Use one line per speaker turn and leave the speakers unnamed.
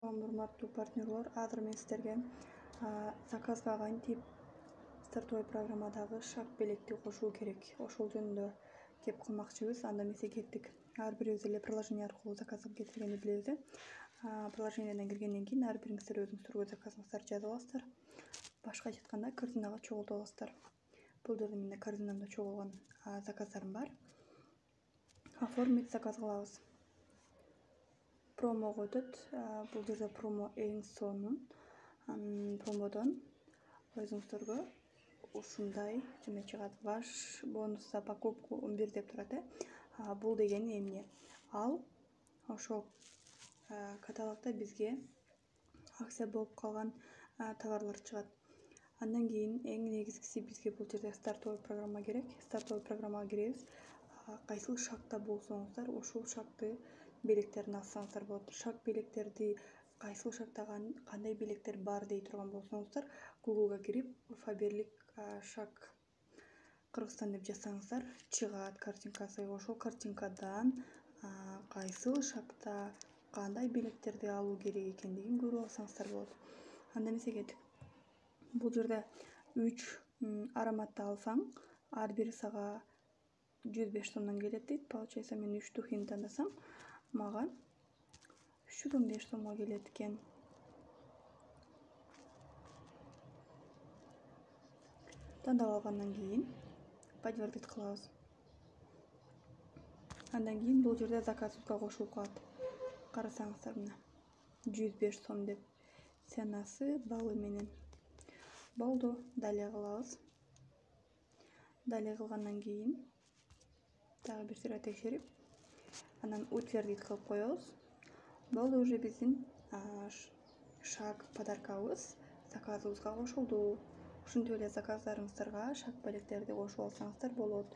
Урматтуу партнерлор, азыр мен сиздерге заказга кантип стартовый программадагы шаг белекти кошуу керек, ошол жөнүндө кеп кылмакчыбыз. Анда эмесе кеттик. Ар бирибиз эле приложение аркылуу заказ кылып кетиргенди билебиз. Приложениеден киргенден кийин ар бириңиздер өзүңүздөргө заказыңыздарды жазып аласыздар. Башка айтканда, корзинага чогултуп аласыздар. Бул жерде менде корзинамда чогулган заказдарым бар. Оформить заказ кылабыз. Промого өтөт. Бул жерде промо эң сонун. Промодон өзүңүздөргө ушундай жеме чыгат. Ваш бонус за покупку 11 деп турат. Бул дегени эмне? Ал ошол каталогда бизге акция болуп калган товарлар чыгат. Андан кийин эң негизгиси бизге бул жерде стартовый программа керек. Стартовый программага киребиз. Кайсыл шагта болсоңуздар, ошол шагты белектерин алсаңыздар болот. Шаг белектерди кайсыл шагта кандай белектер бар дей турган болсоңуздар, Google'га кирип Фаберлик шаг Кыргызстан деп жазсаңыздар, чыгат картинкасы. Ошол картинкадан кайсыл шагта кандай белектерди алуу керек экендигин көрүп алсаңыздар болот. Анда эмесе кеттик. Бул жерде 3 ароматты алсаң, ар бири сага 105 сомдон келет дейт. Получается, мен 3 духини тандасам, мага 315 сомго келет экен. Тандап алгандан кийин подтвердить кылабыз. Андан кийин бул жерде заказыбызга кошулуп калат. Карасаңыздар, мына 105 сом деп ценасы балы менен. Болду, далее кылабыз. Далее кылгандан кийин дагы бир сыйра текшерип, анан утвердить кылып коебуз. Болду, уже биздин шаг подаркабыз заказыбызга кошулду. Ушинтип эле заказдарыңыздарга шаг белектерди кошуп алсаңыздар болот.